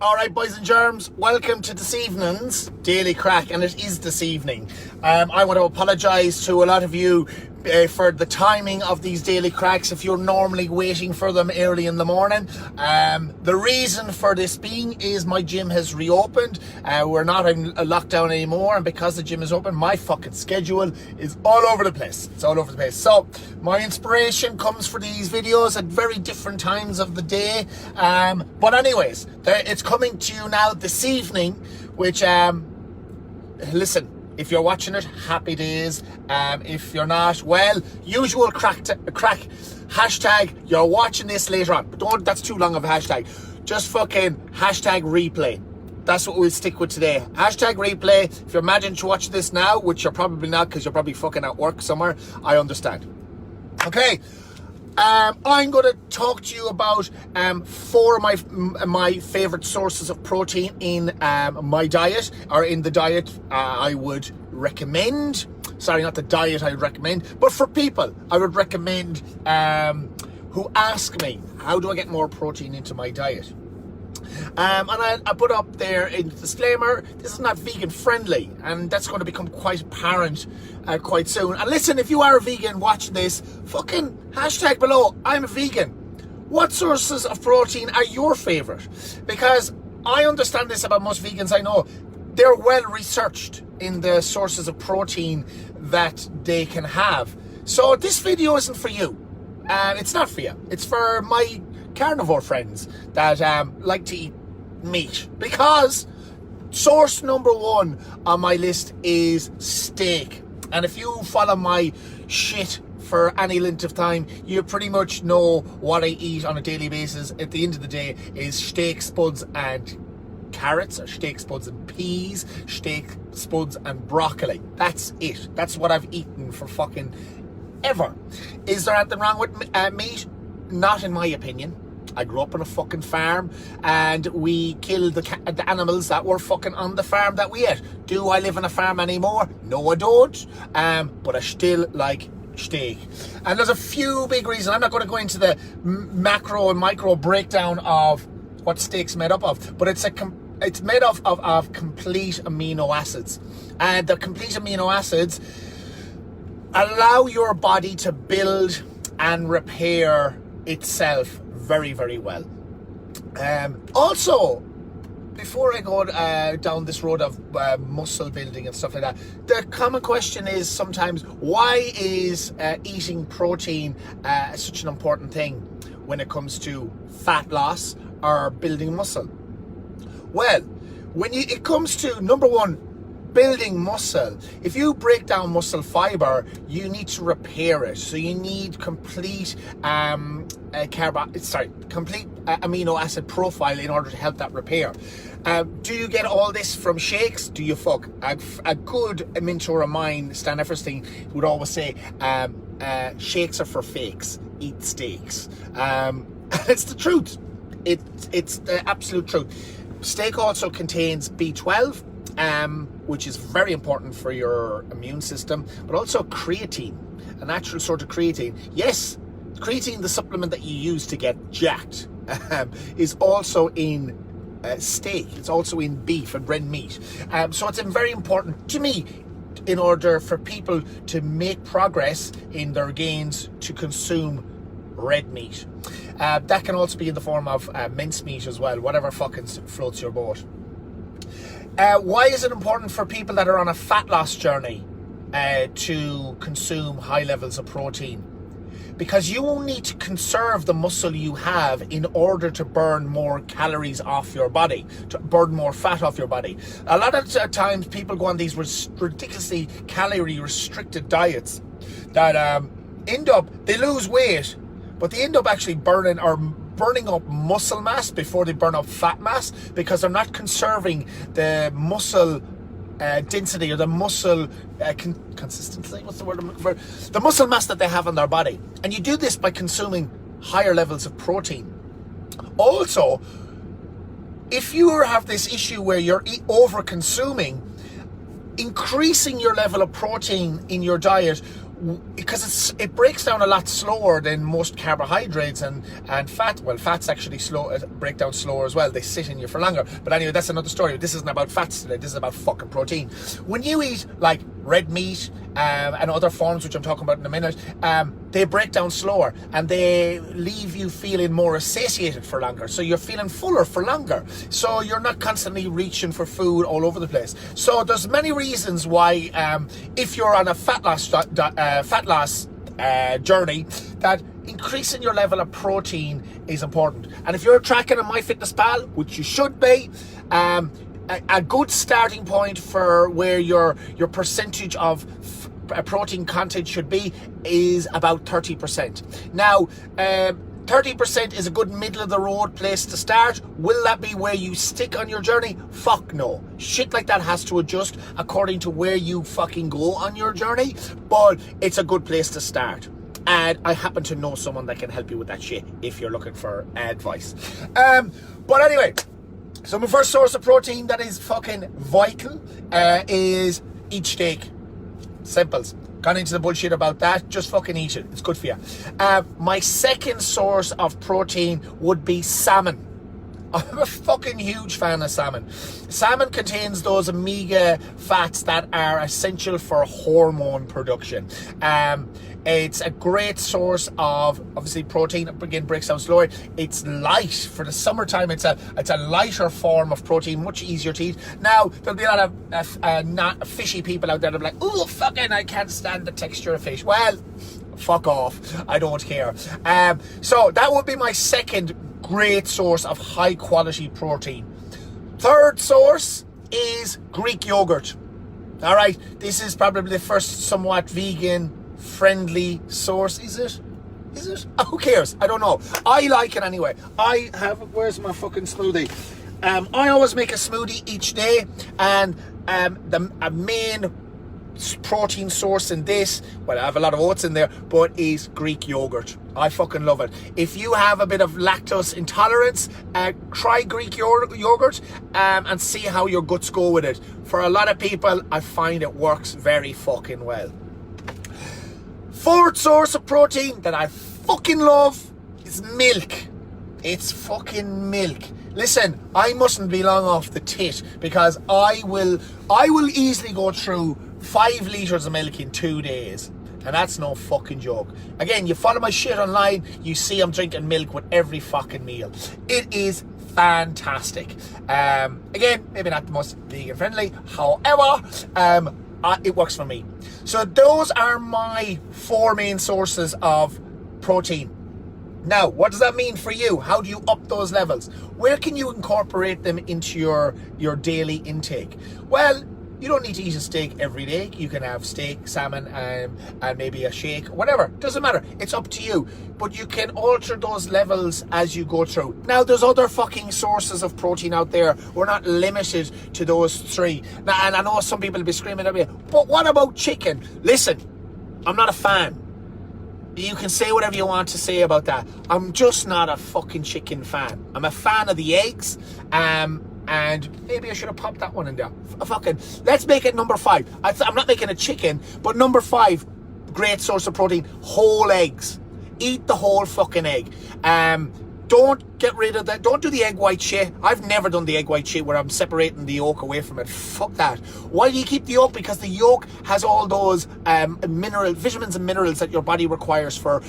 Alright, boys and germs, welcome to this evening's Daily Crack, and it is this evening. I want to apologise to a lot of you for the timing of these Daily Cracks if you're normally waiting for them early in the morning. The reason for this being is my gym has reopened. We're not in a lockdown anymore, and because the gym is open, my fucking schedule is all over the place. It's all over the place. So, my inspiration comes for these videos at very different times of the day. But anyways, it's coming to you now this evening, which, listen, if you're watching it, happy days. If you're not, well, usual crack hashtag, you're watching this later on. But don't, that's too long of a hashtag. Just fucking hashtag replay. That's what we'll stick with today. Hashtag replay. If you're imagining to watch this now, which you're probably not because you're probably fucking at work somewhere, I understand. Okay. I'm going to talk to you about 4 of my favourite sources of protein in my diet, or in the diet I would recommend. Sorry, not the diet I would recommend, but for people I would recommend who ask me, how do I get more protein into my diet? And I put up there in the disclaimer, this is not vegan friendly, and that's going to become quite apparent quite soon. And listen, if you are a vegan watching this, fucking hashtag below, I'm a vegan. What sources of protein are your favourite? Because I understand this about most vegans I know. They're well researched in the sources of protein that they can have. So this video isn't for you. It's not for you. It's for my carnivore friends that like to eat meat, because source number 1 on my list is steak. And if you follow my shit for any length of time, you pretty much know what I eat on a daily basis. At the end of the day is steak, spuds and carrots, or steak, spuds and peas, steak, spuds and broccoli. That's it. That's what I've eaten for fucking ever. Is there anything wrong with meat? Not in my opinion. I grew up on a fucking farm, and we killed the animals that were fucking on the farm that we ate. Do I live on a farm anymore? No, I don't. But I still like steak. And there's a few big reasons. I'm not going to go into the macro and micro breakdown of what steak's made up of, but it's made of complete amino acids. And the complete amino acids allow your body to build and repair itself very, very well. Also, before I go down this road of muscle building and stuff like that, the common question is sometimes, why is eating protein such an important thing when it comes to fat loss or building muscle? Well, when it comes to, number 1, building muscle, if you break down muscle fiber, you need to repair it. So you need complete complete amino acid profile in order to help that repair. Do you get all this from shakes? Do you fuck? A good mentor of mine, Stan Efferstein, would always say, shakes are for fakes, eat steaks. It's the truth. It's the absolute truth. Steak also contains B12, which is very important for your immune system, but also creatine, a natural sort of creatine. Yes, creatine, the supplement that you use to get jacked, is also in steak. It's also in beef and red meat. So it's very important to me, in order for people to make progress in their gains, to consume red meat. That can also be in the form of mincemeat as well, whatever fucking floats your boat. Why is it important for people that are on a fat loss journey to consume high levels of protein? Because you will need to conserve the muscle you have in order to burn more calories off your body, to burn more fat off your body. A lot of times people go on these ridiculously calorie restricted diets that they lose weight, but they end up actually burning up muscle mass before they burn up fat mass, because they're not conserving the muscle density, or the muscle consistency, what's the word I'm looking for? The muscle mass that they have on their body. And you do this by consuming higher levels of protein. Also, if you have this issue where you're over consuming, increasing your level of protein in your diet because it breaks down a lot slower than most carbohydrates and fat. Well, fats actually break down slower as well. They sit in you for longer. But anyway, that's another story. This isn't about fats today. This is about fucking protein. When you eat like red meat and other forms, which I'm talking about in a minute, they break down slower and they leave you feeling more satiated for longer. So you're feeling fuller for longer. So you're not constantly reaching for food all over the place. So there's many reasons why, if you're on a fat loss journey, that increasing your level of protein is important. And if you're tracking on MyFitnessPal, which you should be, a good starting point for where your percentage of protein content should be is about 30%. Now, 30% is a good middle of the road place to start. Will that be where you stick on your journey? Fuck no. Shit like that has to adjust according to where you fucking go on your journey, but it's a good place to start. And I happen to know someone that can help you with that shit if you're looking for advice. But anyway, so my first source of protein that is fucking vital is eat steak. Simples. Gone into the bullshit about that. Just fucking eat it. It's good for you. My second source of protein would be salmon. I'm a fucking huge fan of salmon. Salmon contains those omega fats that are essential for hormone production. It's a great source of, obviously, protein. Again, breaks down slower. It's light. For the summertime, it's a lighter form of protein, much easier to eat. Now, there'll be a lot of not fishy people out there that'll be like, oh, fucking, I can't stand the texture of fish. Well, fuck off. I don't care. So that would be my second great source of high quality protein. Third source is Greek yogurt. All right, this is probably the first somewhat vegan friendly source. Is it? Who cares? I don't know. I like it anyway. Where's my fucking smoothie? I always make a smoothie each day, and a main protein source in this, well, I have a lot of oats in there, but is Greek yogurt. I fucking love it. If you have a bit of lactose intolerance, try Greek yogurt and see how your guts go with it. For a lot of people, I find it works very fucking well. Fourth source of protein that I fucking love is milk. It's fucking milk. Listen, I mustn't be long off the tit because I will easily go through 5 litres of milk in 2 days. And that's no fucking joke. Again, you follow my shit online, you see I'm drinking milk with every fucking meal. It is fantastic. Again, maybe not the most vegan friendly. However, it works for me. So those are my 4 main sources of protein. Now, what does that mean for you? How do you up those levels? Where can you incorporate them into your daily intake? Well, you don't need to eat a steak every day. You can have steak, salmon, and maybe a shake, whatever. Doesn't matter. It's up to you. But you can alter those levels as you go through. Now, there's other fucking sources of protein out there. We're not limited to those 3. Now, and I know some people will be screaming at me, but what about chicken? Listen, I'm not a fan. You can say whatever you want to say about that. I'm just not a fucking chicken fan. I'm a fan of the eggs. And maybe I should have popped that one in there. Fucking, let's make it number 5. I'm not making a chicken, but number 5, great source of protein, whole eggs. Eat the whole fucking egg. Don't get rid of that. Don't do the egg white shit. I've never done the egg white shit where I'm separating the yolk away from it. Fuck that. Why do you keep the yolk? Because the yolk has all those vitamins and minerals that your body requires for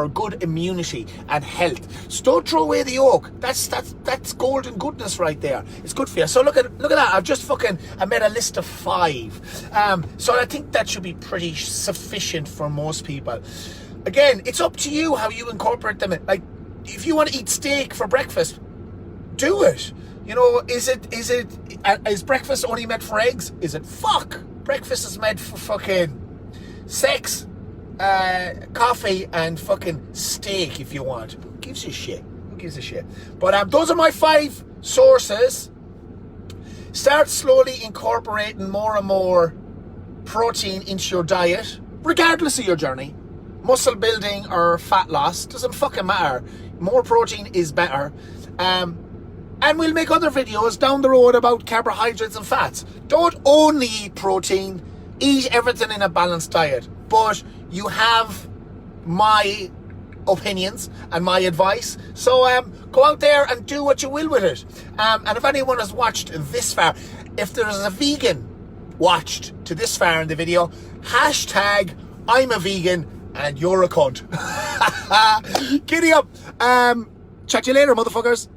good immunity and health. So don't throw away the yolk. That's golden goodness right there. It's good for you. So look at that. I made a list of 5. So I think that should be pretty sufficient for most people. Again, it's up to you how you incorporate them. Like, if you want to eat steak for breakfast, do it. You know, is breakfast only meant for eggs? Is it? Fuck. Breakfast is meant for fucking sex, coffee, and fucking steak if you want. Who gives a shit? But those are my 5 sources. Start slowly incorporating more and more protein into your diet, regardless of your journey. Muscle building or fat loss, doesn't fucking matter. More protein is better. And we'll make other videos down the road about carbohydrates and fats. Don't only eat protein, eat everything in a balanced diet. But you have my opinions and my advice. So go out there and do what you will with it. And if anyone has watched this far, if there's a vegan watched to this far in the video, hashtag I'm a vegan and you're a cunt. Giddy up. Chat to you later, motherfuckers.